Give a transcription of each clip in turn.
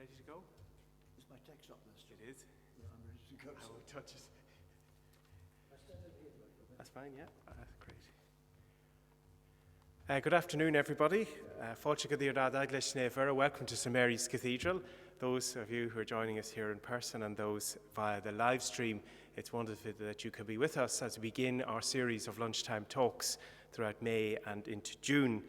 ready to go? Is my text up there still? It is. Yeah, I'm ready to go. I won't touch it. That's fine, yeah. Great. Good afternoon, everybody. Fáilte go dtí Rad Eagleis Never. Welcome to St Mary's Cathedral. Those of you who are joining us here in person and those via the live stream, it's wonderful that you can be with us as we begin our series of lunchtime talks throughout May and into June.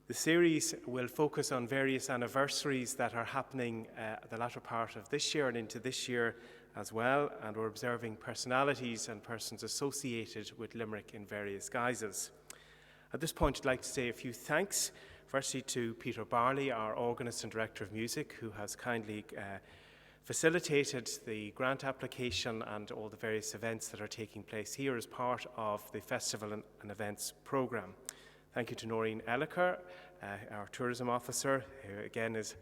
The series will focus on various anniversaries that are happening the latter part of this year and into this year as well, and we're observing personalities and persons associated with Limerick in various guises. At this point, I'd like to say a few thanks. Firstly to Peter Barley, our organist and director of music, who has kindly facilitated the grant application and all the various events that are taking place here as part of the festival and events programme. Thank you to Noreen Elliker, our tourism officer, who again is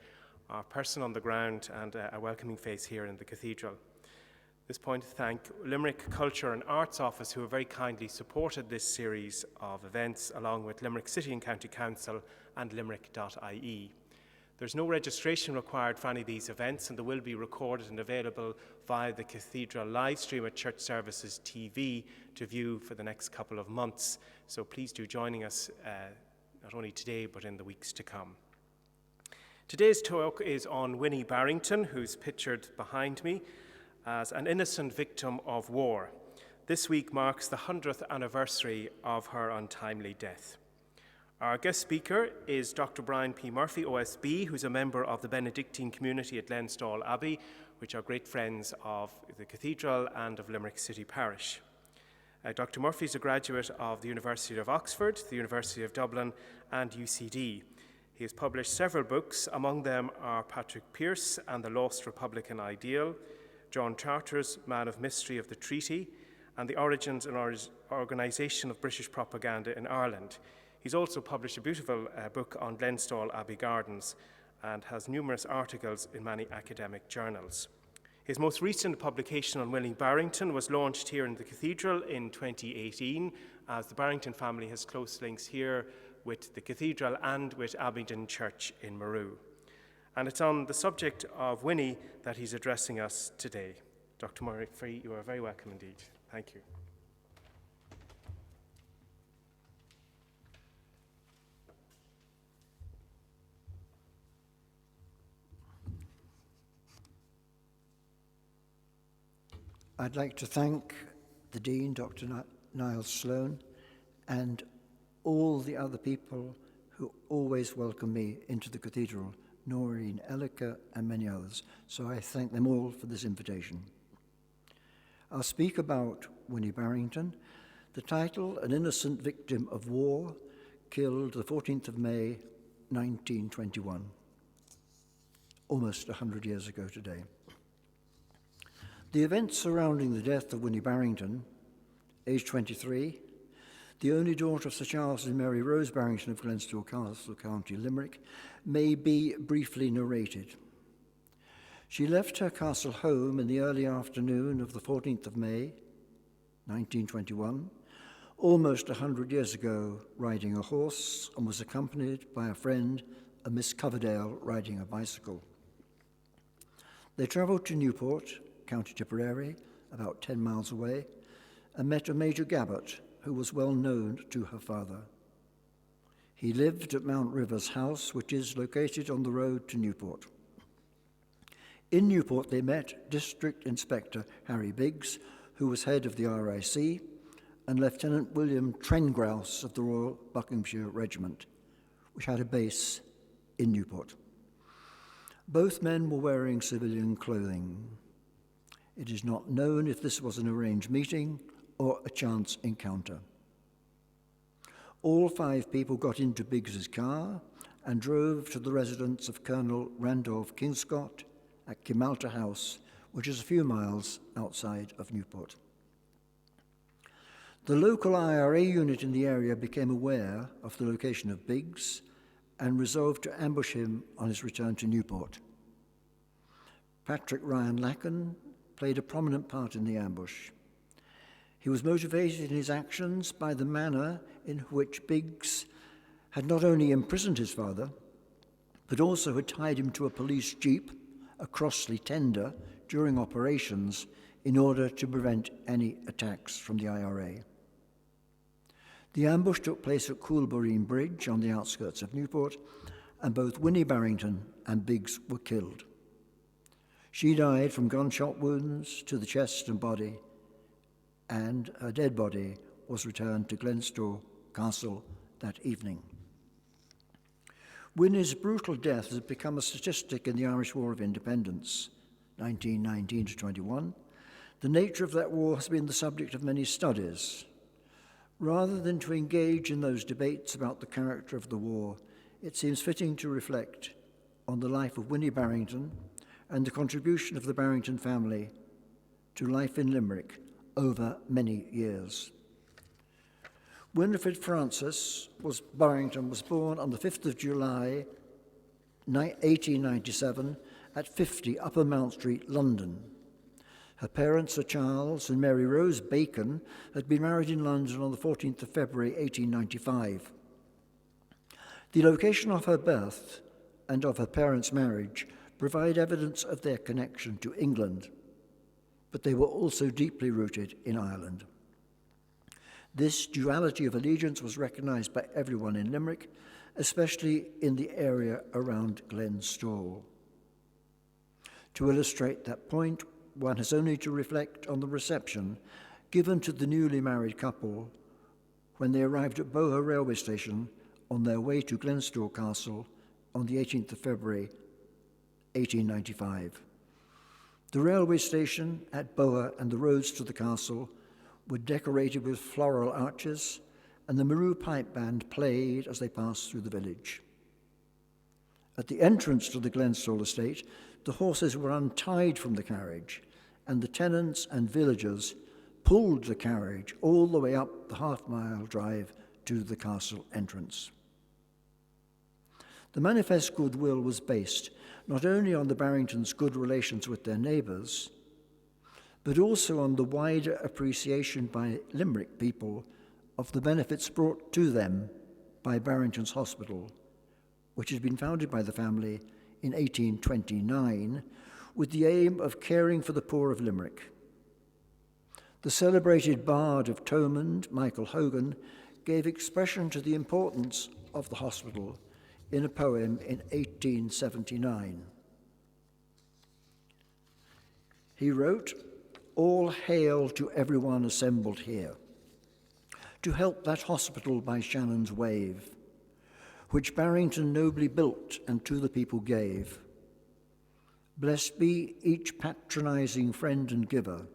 our person on the ground and a welcoming face here in the cathedral. At this point, thank Limerick Culture and Arts Office, who have very kindly supported this series of events, along with Limerick City and County Council and limerick.ie. There's no registration required for any of these events, and they will be recorded and available via the Cathedral live stream at Church Services TV to view for the next couple of months. So please do join us not only today, but in the weeks to come. Today's talk is on Winnie Barrington, who's pictured behind me as an innocent victim of war. This week marks the 100th anniversary of her untimely death. Our guest speaker is Dr. Brian P. Murphy, OSB, who's a member of the Benedictine community at Glenstal Abbey, which are great friends of the Cathedral and of Limerick City Parish. Dr. Murphy is a graduate of the University of Oxford, the University of Dublin, and UCD. He has published several books. Among them are Patrick Pearse and the Lost Republican Ideal, John Charter's Man of Mystery of the Treaty, and the Origins and Organisation of British Propaganda in Ireland. He's also published a beautiful book on Glenstal Abbey Gardens and has numerous articles in many academic journals. His most recent publication on Winnie Barrington was launched here in the Cathedral in 2018, as the Barrington family has close links here with the Cathedral and with Abingdon Church in Maru. And it's on the subject of Winnie that he's addressing us today. Dr. Murphy, you are very welcome indeed. Thank you. I'd like to thank the Dean, Dr. Niall Sloan, and all the other people who always welcome me into the Cathedral, Noreen Elliker and many others. So I thank them all for this invitation. I'll speak about Winnie Barrington. The title, An Innocent Victim of War, killed the 14th of May, 1921, almost 100 years ago today. The events surrounding the death of Winnie Barrington, aged 23, the only daughter of Sir Charles and Mary Rose Barrington of Glenstal Castle, County Limerick, may be briefly narrated. She left her castle home in the early afternoon of the 14th of May, 1921, almost 100 years ago, riding a horse, and was accompanied by a friend, a Miss Coverdale, riding a bicycle. They travelled to Newport, County Tipperary, about 10 miles away, and met a Major Gabbett, who was well known to her father. He lived at Mount River's house, which is located on the road to Newport. In Newport, they met District Inspector Harry Biggs, who was head of the RIC, and Lieutenant William Trengrouse of the Royal Buckinghamshire Regiment, which had a base in Newport. Both men were wearing civilian clothing. It is not known if this was an arranged meeting or a chance encounter. All 5 people got into Biggs's car and drove to the residence of Colonel Randolph Kingscott at Kimalta House, which is a few miles outside of Newport. The local IRA unit in the area became aware of the location of Biggs and resolved to ambush him on his return to Newport. Patrick Ryan Lacken played a prominent part in the ambush. He was motivated in his actions by the manner in which Biggs had not only imprisoned his father, but also had tied him to a police jeep a Crossley tender during operations in order to prevent any attacks from the IRA. The ambush took place at Coolboreen Bridge on the outskirts of Newport, and both Winnie Barrington and Biggs were killed. She died from gunshot wounds to the chest and body, and her dead body was returned to Glenstore Castle that evening. Winnie's brutal death has become a statistic in the Irish War of Independence, 1919 to 21. The nature of that war has been the subject of many studies. Rather than to engage in those debates about the character of the war, it seems fitting to reflect on the life of Winnie Barrington and the contribution of the Barrington family to life in Limerick over many years. Winifred Frances Barrington was born on the 5th of July, 1897, at 50 Upper Mount Street, London. Her parents, Sir Charles and Mary Rose Bacon, had been married in London on the 14th of February, 1895. The location of her birth and of her parents' marriage provide evidence of their connection to England, but they were also deeply rooted in Ireland. This duality of allegiance was recognised by everyone in Limerick, especially in the area around Glenstore. To illustrate that point, one has only to reflect on the reception given to the newly married couple when they arrived at Boher railway station on their way to Glenstore Castle on the 18th of February, 1895. The railway station at Boher and the roads to the castle were decorated with floral arches, and the Maru pipe band played as they passed through the village. At the entrance to the Glenstore estate, the horses were untied from the carriage, and the tenants and villagers pulled the carriage all the way up the half-mile drive to the castle entrance. The manifest goodwill was based not only on the Barringtons' good relations with their neighbours, but also on the wider appreciation by Limerick people of the benefits brought to them by Barrington's Hospital, which had been founded by the family in 1829 with the aim of caring for the poor of Limerick. The celebrated bard of Thomond, Michael Hogan, gave expression to the importance of the hospital in a poem in 1879. He wrote, "All hail to everyone assembled here, to help that hospital by Shannon's wave, which Barrington nobly built and to the people gave. Blessed be each patronizing friend and giver,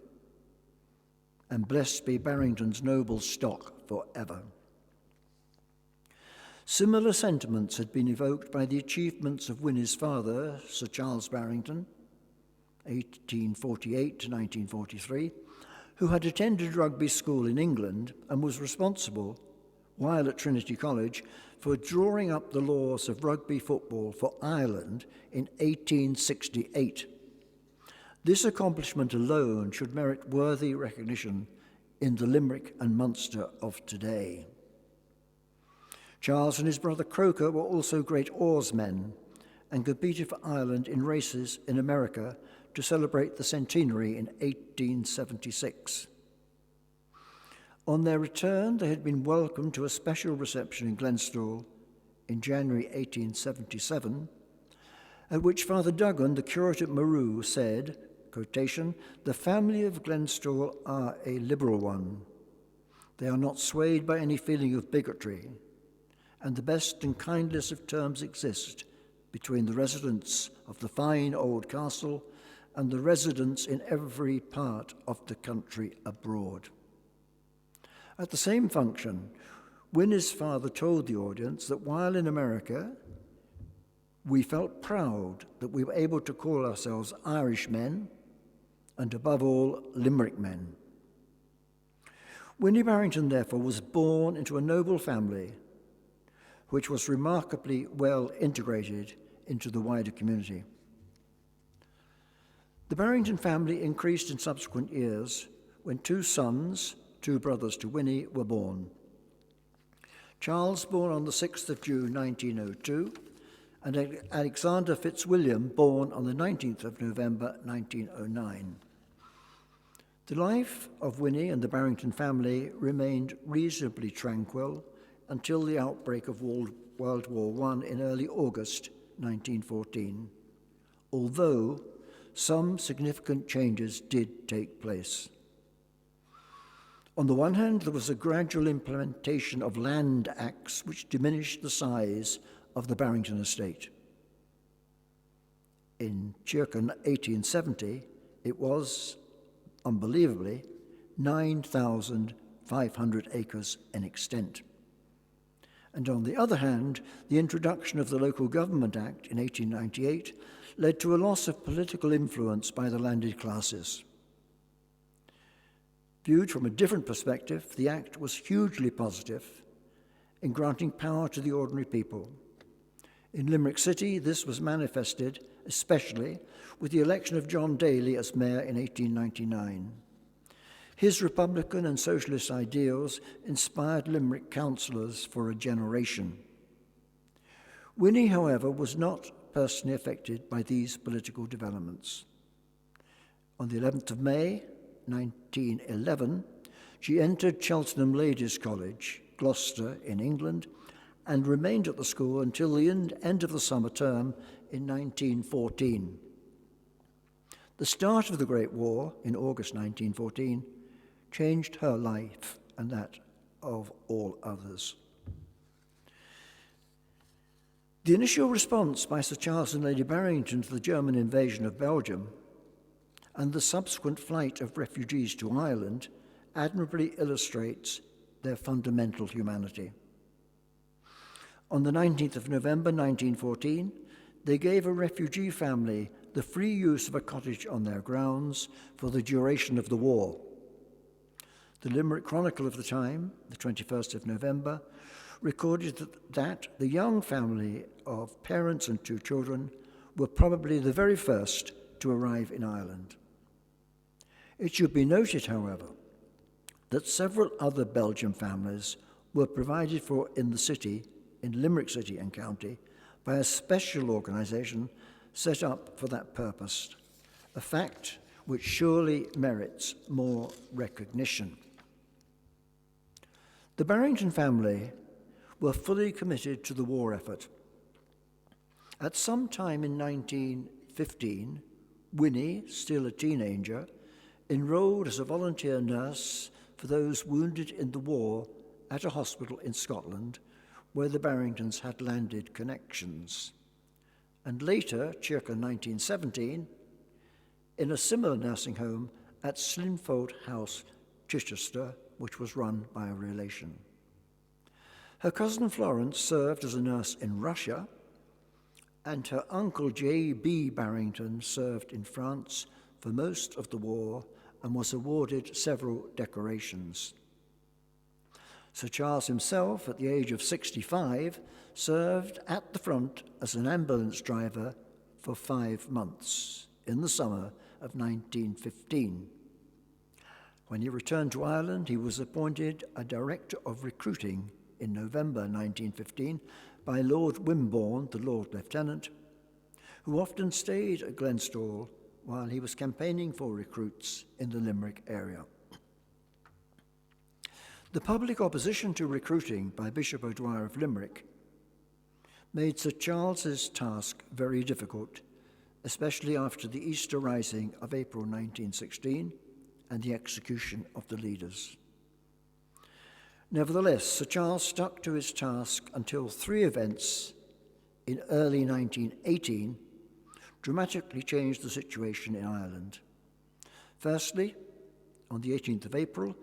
and blessed be Barrington's noble stock forever." Similar sentiments had been evoked by the achievements of Winnie's father, Sir Charles Barrington, 1848 to 1943, who had attended rugby school in England and was responsible, while at Trinity College, for drawing up the laws of rugby football for Ireland in 1868. This accomplishment alone should merit worthy recognition in the Limerick and Munster of today. Charles and his brother Croker were also great oarsmen and competed for Ireland in races in America to celebrate the centenary in 1876. On their return, they had been welcomed to a special reception in Glenstore in January 1877, at which Father Duggan, the curate at Maru, said, quotation, "The family of Glenstore are a liberal one. They are not swayed by any feeling of bigotry, and the best and kindest of terms exist between the residents of the fine old castle and the residents in every part of the country abroad." At the same function, Winnie's father told the audience that while in America, we felt proud that we were able to call ourselves Irish men and above all, Limerick men. Winnie Barrington, therefore, was born into a noble family which was remarkably well integrated into the wider community. The Barrington family increased in subsequent years when two sons, two brothers to Winnie, were born. Charles, born on the 6th of June 1902, and Alexander Fitzwilliam, born on the 19th of November 1909. The life of Winnie and the Barrington family remained reasonably tranquil until the outbreak of World War I in early August 1914, although some significant changes did take place. On the one hand, there was a gradual implementation of land acts which diminished the size of the Barrington estate. In circa 1870, it was, unbelievably, 9,500 acres in extent. And on the other hand, the introduction of the Local Government Act in 1898 led to a loss of political influence by the landed classes. Viewed from a different perspective, the Act was hugely positive in granting power to the ordinary people. In Limerick City, this was manifested especially with the election of John Daly as mayor in 1899. His Republican and socialist ideals inspired Limerick councillors for a generation. Winnie, however, was not personally affected by these political developments. On the 11th of May, 1911, she entered Cheltenham Ladies' College, Gloucester, in England, and remained at the school until the end of the summer term in 1914. The start of the Great War, in August 1914, changed her life and that of all others. The initial response by Sir Charles and Lady Barrington to the German invasion of Belgium and the subsequent flight of refugees to Ireland admirably illustrates their fundamental humanity. On the 19th of November 1914, they gave a refugee family the free use of a cottage on their grounds for the duration of the war. The Limerick Chronicle of the time, the 21st of November, recorded that the young family of parents and 2 children were probably the very first to arrive in Ireland. It should be noted, however, that several other Belgian families were provided for in the city, in Limerick City and County, by a special organisation set up for that purpose, a fact which surely merits more recognition. The Barrington family were fully committed to the war effort. At some time in 1915, Winnie, still a teenager, enrolled as a volunteer nurse for those wounded in the war at a hospital in Scotland where the Barringtons had landed connections. And later, circa 1917, in a similar nursing home at Slinfold House, Chichester, which was run by a relation. Her cousin Florence served as a nurse in Russia, and her uncle J.B. Barrington served in France for most of the war and was awarded several decorations. Sir Charles himself, at the age of 65, served at the front as an ambulance driver for 5 months in the summer of 1915. When he returned to Ireland, he was appointed a director of recruiting in November 1915 by Lord Wimborne, the Lord Lieutenant, who often stayed at Glenstall while he was campaigning for recruits in the Limerick area. The public opposition to recruiting by Bishop O'Dwyer of Limerick made Sir Charles's task very difficult, especially after the Easter Rising of April 1916 and the execution of the leaders. Nevertheless, Sir Charles stuck to his task until 3 events in early 1918 dramatically changed the situation in Ireland. Firstly, on the 18th of April,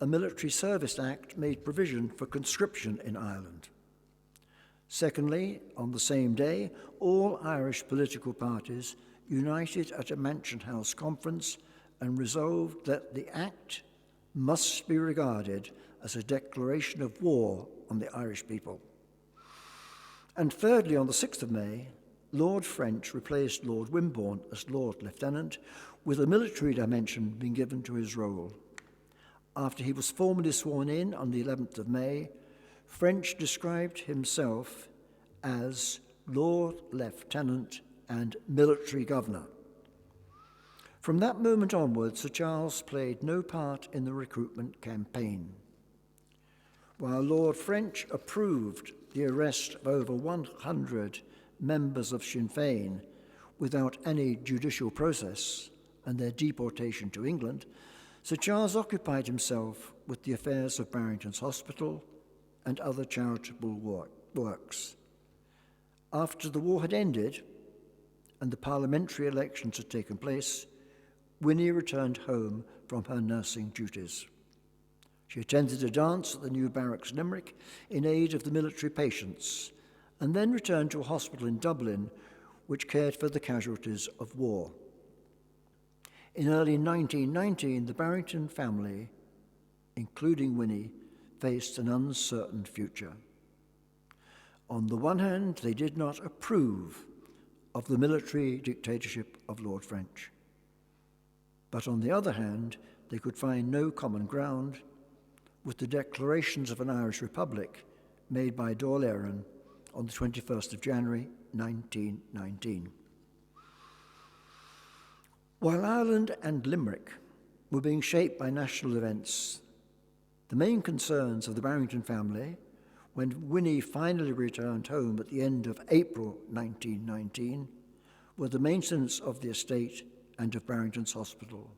a Military Service Act made provision for conscription in Ireland. Secondly, on the same day, all Irish political parties united at a Mansion House conference and resolved that the Act must be regarded as a declaration of war on the Irish people. And thirdly, on the 6th of May, Lord French replaced Lord Wimborne as Lord Lieutenant, with a military dimension being given to his role. After he was formally sworn in on the 11th of May, French described himself as Lord Lieutenant and Military Governor. From that moment onwards, Sir Charles played no part in the recruitment campaign. While Lord French approved the arrest of over 100 members of Sinn Féin without any judicial process and their deportation to England, Sir Charles occupied himself with the affairs of Barrington's Hospital and other charitable works. After the war had ended and the parliamentary elections had taken place, Winnie returned home from her nursing duties. She attended a dance at the new barracks Limerick in aid of the military patients, and then returned to a hospital in Dublin which cared for the casualties of war. In early 1919, the Barrington family, including Winnie, faced an uncertain future. On the one hand, they did not approve of the military dictatorship of Lord French. But on the other hand, they could find no common ground with the declarations of an Irish Republic made by Dáil Éireann on the 21st of January 1919. While Ireland and Limerick were being shaped by national events, the main concerns of the Barrington family, when Winnie finally returned home at the end of April 1919, were the maintenance of the estate and of Barrington's Hospital.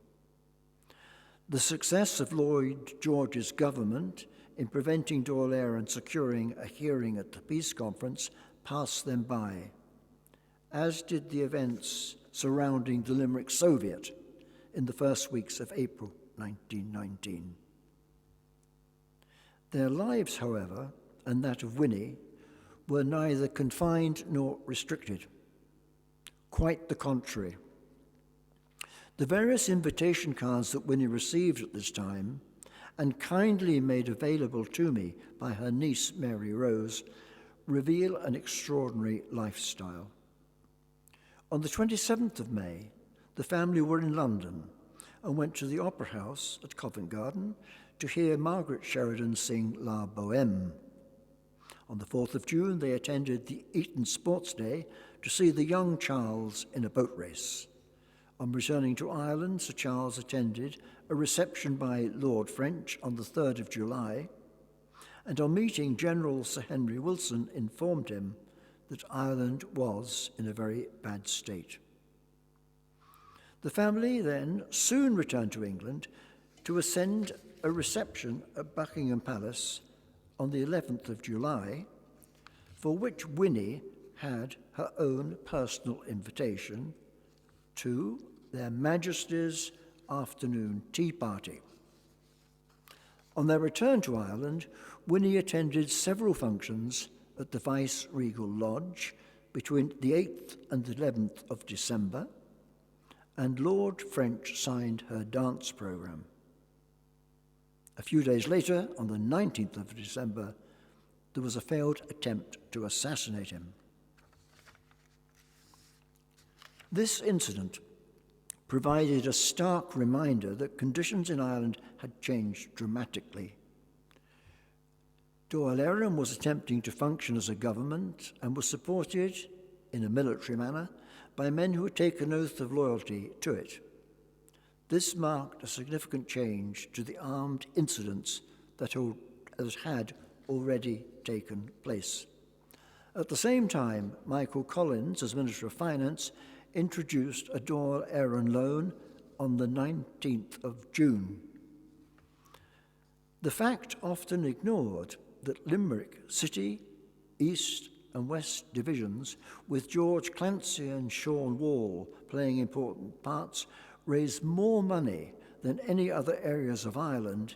The success of Lloyd George's government in preventing Dáil Éireann securing a hearing at the peace conference passed them by, as did the events surrounding the Limerick Soviet in the first weeks of April 1919. Their lives, however, and that of Winnie, were neither confined nor restricted. Quite the contrary. The various invitation cards that Winnie received at this time, and kindly made available to me by her niece Mary Rose, reveal an extraordinary lifestyle. On the 27th of May, the family were in London and went to the Opera House at Covent Garden to hear Margaret Sheridan sing La Bohème. On the 4th of June, they attended the Eton Sports Day to see the young Charles in a boat race. On returning to Ireland, Sir Charles attended a reception by Lord French on the 3rd of July, and on meeting General Sir Henry Wilson informed him that Ireland was in a very bad state. The family then soon returned to England to attend a reception at Buckingham Palace on the 11th of July, for which Winnie had her own personal invitation to their Majesties' afternoon tea party. On their return to Ireland, Winnie attended several functions at the Vice-Regal Lodge between the 8th and 11th of December, and Lord French signed her dance programme. A few days later, on the 19th of December, there was a failed attempt to assassinate him. This incident provided a stark reminder that conditions in Ireland had changed dramatically. Dáil Éireann was attempting to function as a government and was supported, in a military manner, by men who had taken an oath of loyalty to it. This marked a significant change to the armed incidents that had already taken place. At the same time, Michael Collins, as Minister of Finance, introduced a Dáil Éireann loan on the 19th of June. The fact often ignored that Limerick City, East and West divisions, with George Clancy and Sean Wall playing important parts, raised more money than any other areas of Ireland,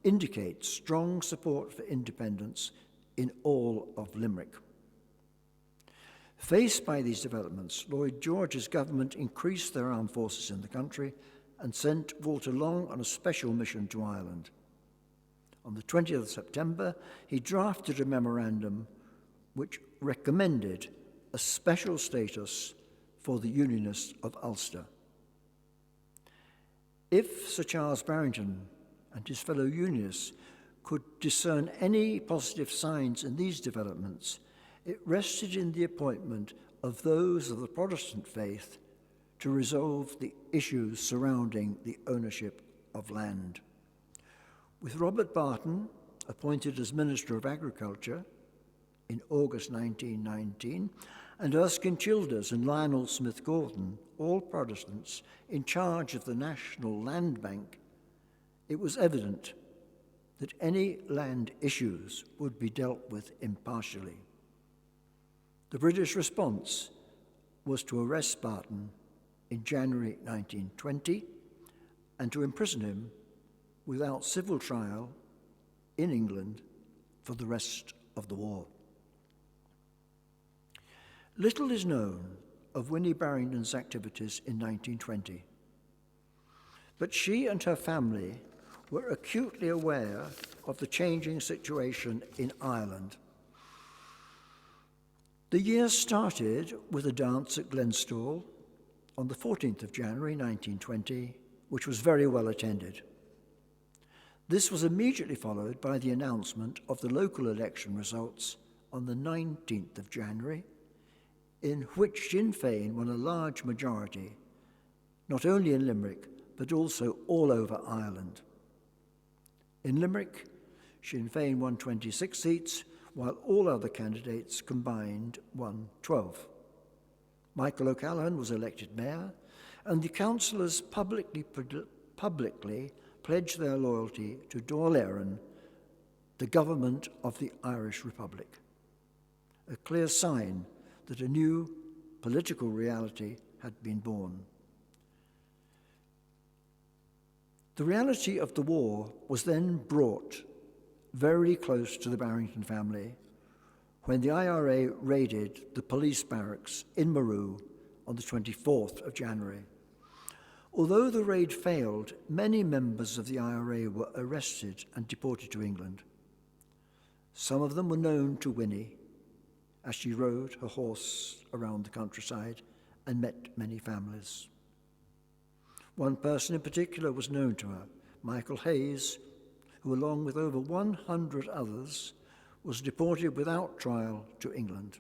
indicates strong support for independence in all of Limerick. Faced by these developments, Lloyd George's government increased their armed forces in the country and sent Walter Long on a special mission to Ireland. On the 20th of September, he drafted a memorandum which recommended a special status for the Unionists of Ulster. If Sir Charles Barrington and his fellow Unionists could discern any positive signs in these developments, It rested in the appointment of those of the Protestant faith to resolve the issues surrounding the ownership of land. With Robert Barton appointed as Minister of Agriculture in August 1919, and Erskine Childers and Lionel Smith Gordon, all Protestants, in charge of the National Land Bank, it was evident that any land issues would be dealt with impartially. The British response was to arrest Barton in January 1920 and to imprison him without civil trial in England for the rest of the war. Little is known of Winnie Barrington's activities in 1920, but she and her family were acutely aware of the changing situation in Ireland. The year started with a dance at Glenstall on the 14th of January 1920, which was very well attended. This was immediately followed by the announcement of the local election results on the 19th of January, in which Sinn Féin won a large majority, not only in Limerick, but also all over Ireland. In Limerick, Sinn Féin won 26 seats, while all other candidates combined won 12. Michael O'Callaghan was elected mayor, and the councillors publicly pledged their loyalty to Dáil Éireann, the government of the Irish Republic, a clear sign that a new political reality had been born. The reality of the war was then brought very close to the Barrington family when the IRA raided the police barracks in Maru on the 24th of January. Although the raid failed, many members of the IRA were arrested and deported to England. Some of them were known to Winnie as she rode her horse around the countryside and met many families. One person in particular was known to her, Michael Hayes, who along with over 100 others was deported without trial to England.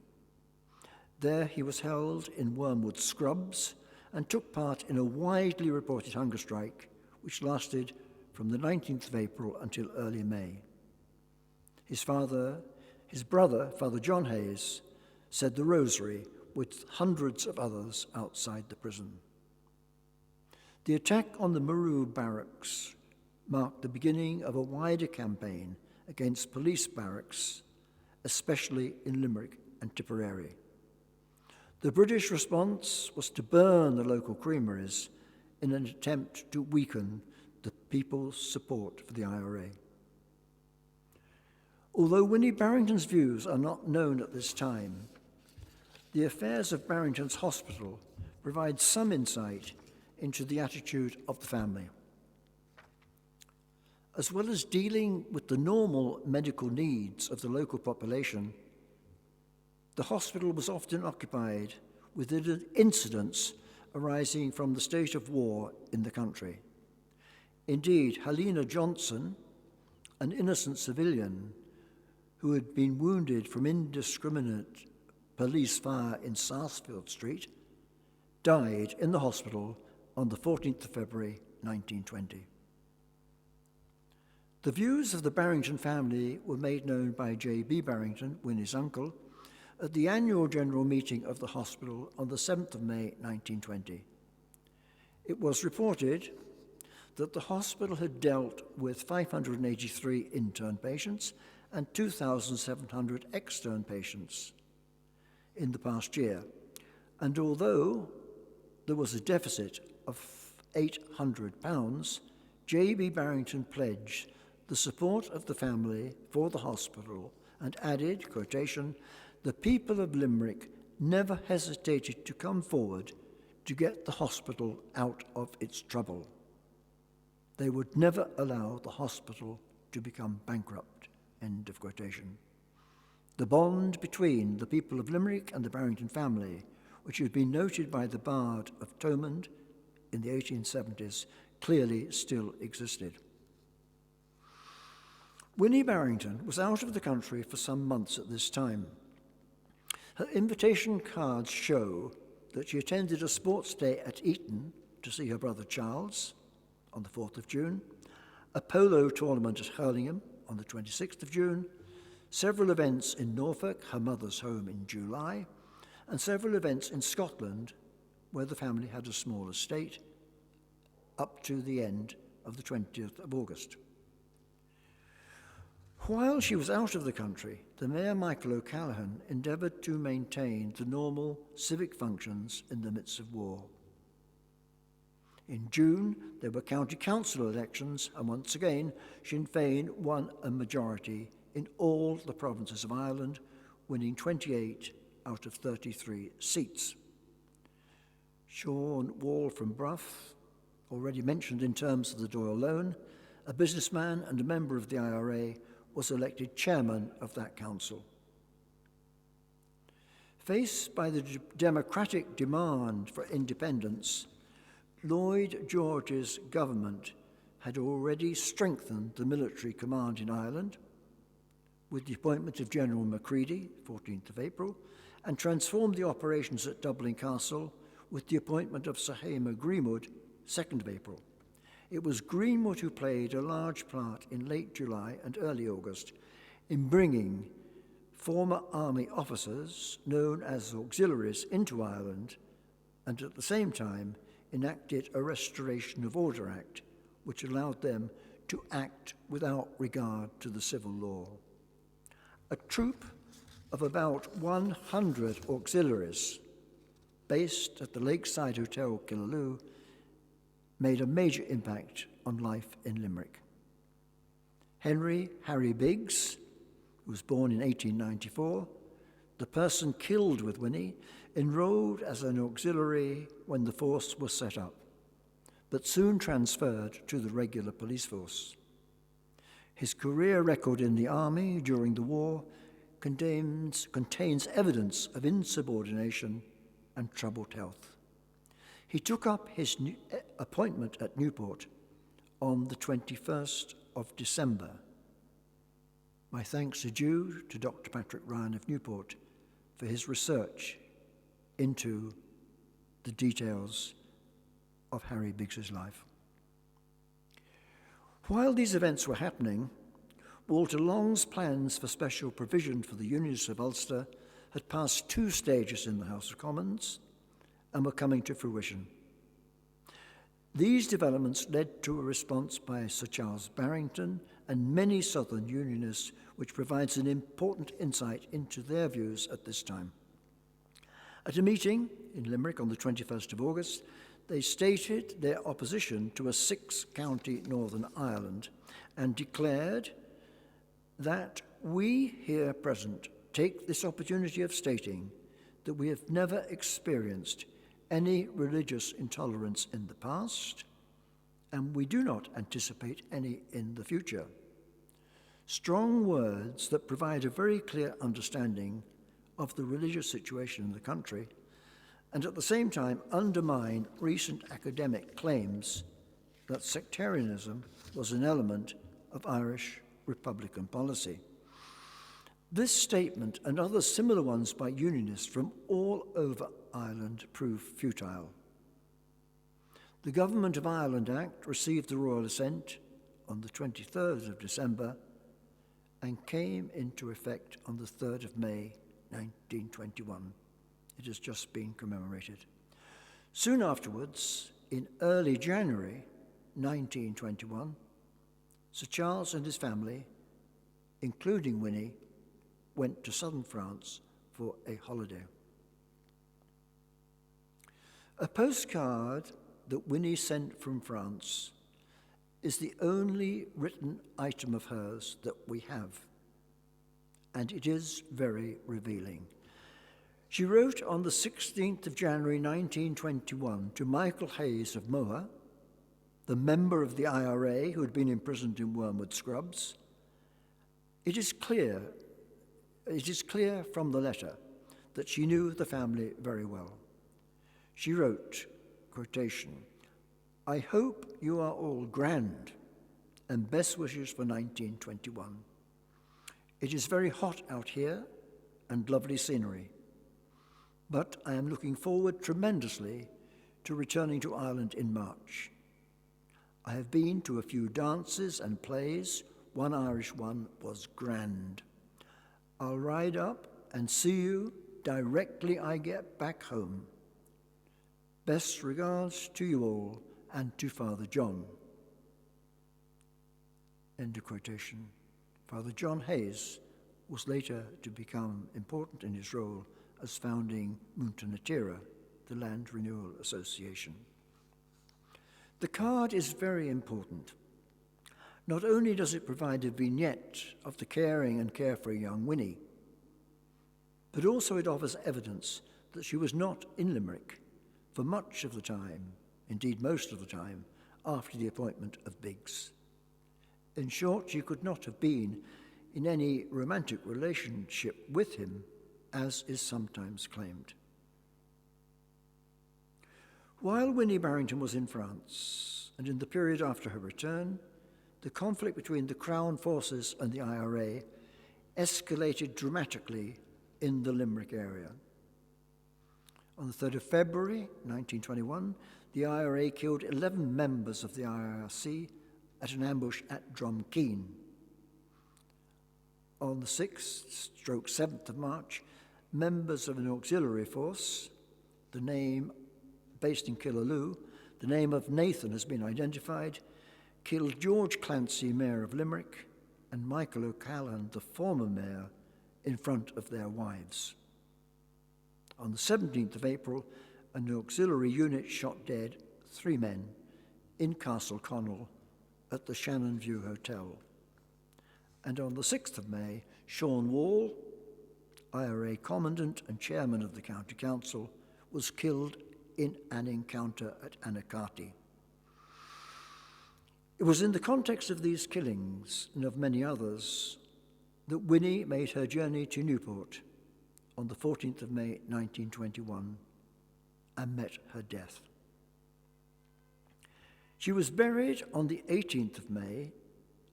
There he was held in Wormwood Scrubs and took part in a widely reported hunger strike which lasted from the 19th of April until early May. His brother, Father John Hayes, said the rosary with hundreds of others outside the prison. The attack on the Maru barracks marked the beginning of a wider campaign against police barracks, especially in Limerick and Tipperary. The British response was to burn the local creameries in an attempt to weaken the people's support for the IRA. Although Winnie Barrington's views are not known at this time, the affairs of Barrington's Hospital provide some insight into the attitude of the family. As well as dealing with the normal medical needs of the local population, the hospital was often occupied with incidents arising from the state of war in the country. Indeed, Helena Johnson, an innocent civilian who had been wounded from indiscriminate police fire in Sarsfield Street, died in the hospital on the 14th of February 1920. The views of the Barrington family were made known by J.B. Barrington, Winnie's uncle, at the annual general meeting of the hospital on the 7th of May 1920. It was reported that the hospital had dealt with 583 intern patients and 2,700 extern patients in the past year, and although there was a deficit of £800, J.B. Barrington pledged the support of the family for the hospital and added, quotation, "The people of Limerick never hesitated to come forward to get the hospital out of its trouble. They would never allow the hospital to become bankrupt," end of quotation. The bond between the people of Limerick and the Barrington family, which had been noted by the Bard of Thomond in the 1870s, clearly still existed. Winnie Barrington was out of the country for some months at this time. Her invitation cards show that she attended a sports day at Eton to see her brother Charles on the 4th of June, a polo tournament at Hurlingham on the 26th of June, several events in Norfolk, her mother's home, in July, and several events in Scotland, where the family had a small estate, up to the end of the 20th of August. While she was out of the country, the Mayor Michael O'Callaghan endeavoured to maintain the normal civic functions in the midst of war. In June, there were county council elections, and once again, Sinn Féin won a majority in all the provinces of Ireland, winning 28 out of 33 seats. Sean Wall from Bruff, already mentioned in terms of the Doyle loan, a businessman and a member of the IRA, was elected chairman of that council. Faced by the democratic demand for independence, Lloyd George's government had already strengthened the military command in Ireland with the appointment of General Macready, 14th of April, and transformed the operations at Dublin Castle with the appointment of Sir Hamer Greenwood, 2nd of April. It was Greenwood who played a large part in late July and early August in bringing former army officers, known as auxiliaries, into Ireland, and at the same time enacted a Restoration of Order Act, which allowed them to act without regard to the civil law. A troop of about 100 auxiliaries based at the Lakeside Hotel, Killaloe, made a major impact on life in Limerick. Harry Biggs, who was born in 1894, the person killed with Winnie, enrolled as an auxiliary when the force was set up, but soon transferred to the regular police force. His career record in the army during the war contains evidence of insubordination and troubled health. He took up his appointment at Newport on the 21st of December. My thanks are due to Dr. Patrick Ryan of Newport for his research into the details of Harry Biggs's life. While these events were happening, Walter Long's plans for special provision for the Unionists of Ulster had passed 2 stages in the House of Commons and were coming to fruition. These developments led to a response by Sir Charles Barrington and many Southern Unionists, which provides an important insight into their views at this time. At a meeting in Limerick on the 21st of August, they stated their opposition to a 6-county Northern Ireland and declared that we here present take this opportunity of stating that we have never experienced any religious intolerance in the past, and we do not anticipate any in the future. Strong words that provide a very clear understanding of the religious situation in the country, and at the same time undermine recent academic claims that sectarianism was an element of Irish Republican policy. This statement and other similar ones by Unionists from all over Ireland proved futile. The Government of Ireland Act received the royal assent on the 23rd of December and came into effect on the 3rd of May 1921. It has just been commemorated. Soon afterwards, in early January 1921, Sir Charles and his family, including Winnie, went to southern France for a holiday. A postcard that Winnie sent from France is the only written item of hers that we have, and it is very revealing. She wrote on the 16th of January 1921 to Michael Hayes of Moher, the member of the IRA who had been imprisoned in Wormwood Scrubs. It is clear from the letter that she knew the family very well. She wrote, quotation, "I hope you are all grand, and best wishes for 1921. It is very hot out here and lovely scenery. but I am looking forward tremendously to returning to Ireland in March. I have been to a few dances and plays. One Irish one was grand. I'll ride up and see you directly I get back home. Best regards to you all and to Father John. End of quotation. Father John Hayes was later to become important in his role as founding Múinte na Tíre, the Land Renewal Association. The card is very important. Not only does it provide a vignette of the caring and carefree young Winnie, but also it offers evidence that she was not in Limerick for much of the time, indeed most of the time, after the appointment of Biggs. In short, she could not have been in any romantic relationship with him, as is sometimes claimed. While Winnie Barrington was in France, and in the period after her return, the conflict between the Crown forces and the IRA escalated dramatically in the Limerick area. On the 3rd of February 1921, the IRA killed 11 members of the IRC at an ambush at Drumkeen. On the 6th/7th of March, members of an auxiliary force, the name based in Killaloe, the name of Nathan has been identified, killed George Clancy, Mayor of Limerick, and Michael O'Callaghan, the former mayor, in front of their wives. On the 17th of April, an auxiliary unit shot dead 3 men in Castle Connell at the Shannon View Hotel. And on the 6th of May, Sean Wall, IRA commandant and chairman of the county council, was killed in an encounter at Anacati. It was in the context of these killings and of many others that Winnie made her journey to Newport on the 14th of May 1921 and met her death. She was buried on the 18th of May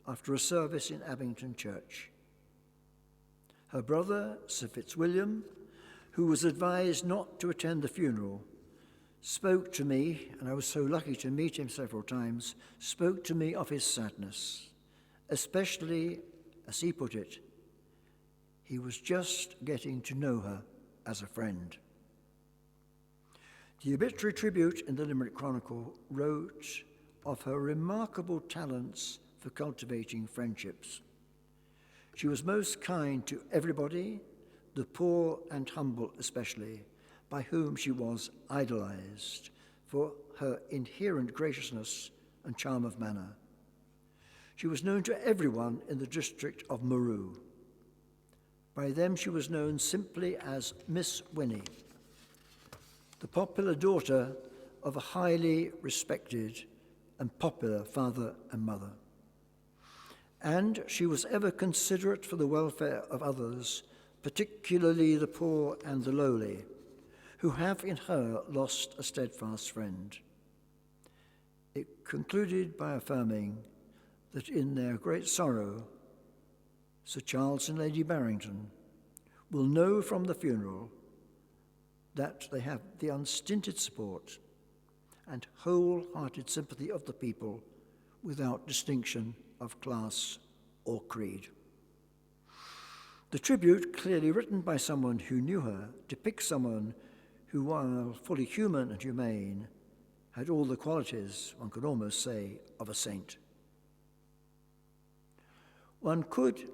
after a service in Abington Church. Her brother, Sir Fitzwilliam, who was advised not to attend the funeral, spoke to me, and I was so lucky to meet him several times, spoke to me of his sadness, especially, as he put it, he was just getting to know her as a friend. The obituary tribute in the Limerick Chronicle wrote of her remarkable talents for cultivating friendships. She was most kind to everybody, the poor and humble especially, by whom she was idolized for her inherent graciousness and charm of manner. She was known to everyone in the district of Maru. By them she was known simply as Miss Winnie, the popular daughter of a highly respected and popular father and mother. And she was ever considerate for the welfare of others, particularly the poor and the lowly, who have in her lost a steadfast friend. It concluded by affirming that in their great sorrow, Sir Charles and Lady Barrington will know from the funeral that they have the unstinted support and wholehearted sympathy of the people without distinction of class or creed. The tribute, clearly written by someone who knew her, depicts someone who, while fully human and humane, had all the qualities, one could almost say, of a saint. One could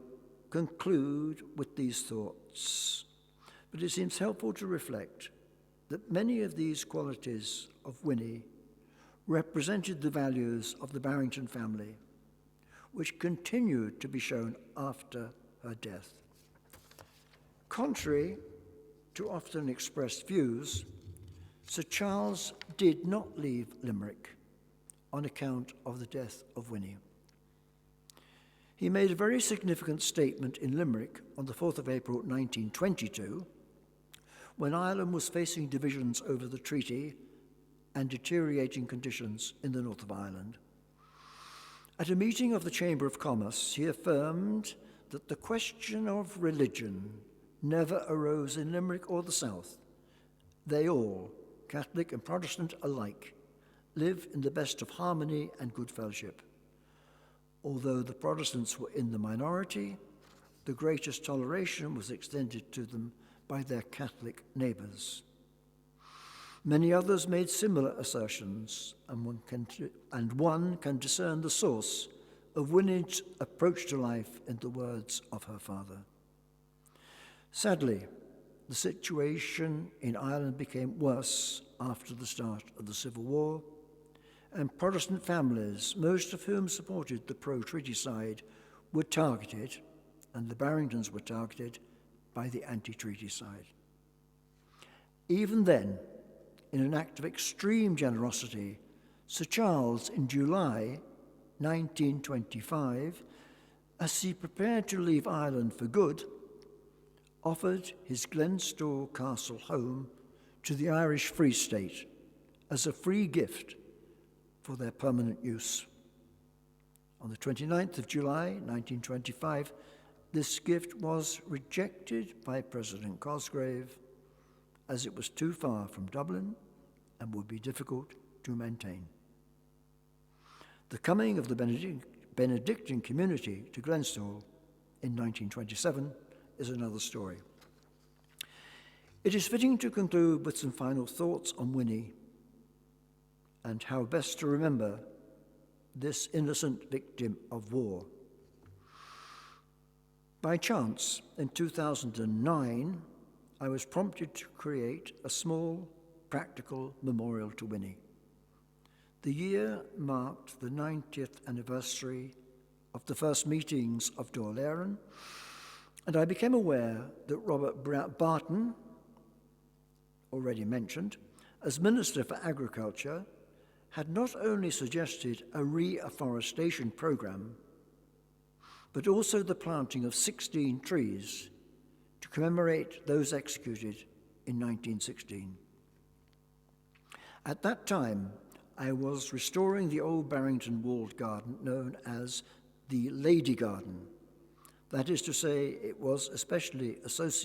conclude with these thoughts, but it seems helpful to reflect that many of these qualities of Winnie represented the values of the Barrington family, which continued to be shown after her death. Contrary to often expressed views, Sir Charles did not leave Limerick on account of the death of Winnie. He made a very significant statement in Limerick on the 4th of April 1922, when Ireland was facing divisions over the treaty and deteriorating conditions in the north of Ireland. At a meeting of the Chamber of Commerce, he affirmed that the question of religion never arose in Limerick or the south, They all, Catholic and Protestant alike, live in the best of harmony and good fellowship. Although the Protestants were in the minority, the greatest toleration was extended to them by their Catholic neighbours. Many others made similar assertions, and one can discern the source of Winnie's approach to life in the words of her father. Sadly, the situation in Ireland became worse after the start of the Civil War, and Protestant families, most of whom supported the pro-treaty side, were targeted, and the Barringtons were targeted by the anti-treaty side. Even then, in an act of extreme generosity, Sir Charles, in July 1925, as he prepared to leave Ireland for good, offered his Glenstore Castle home to the Irish Free State as a free gift for their permanent use. On the 29th of July 1925, this gift was rejected by President Cosgrave as it was too far from Dublin and would be difficult to maintain. The coming of the Benedictine community to Glenstore in 1927 is another story. It is fitting to conclude with some final thoughts on Winnie and how best to remember this innocent victim of war. By chance, in 2009, I was prompted to create a small, practical memorial to Winnie. The year marked the 90th anniversary of the first meetings of Dáil Éireann, and I became aware that Robert Barton, already mentioned, as Minister for Agriculture, had not only suggested a reforestation programme, but also the planting of 16 trees to commemorate those executed in 1916. At that time, I was restoring the old Barrington walled garden known as the Lady Garden. That is to say, it was especially associated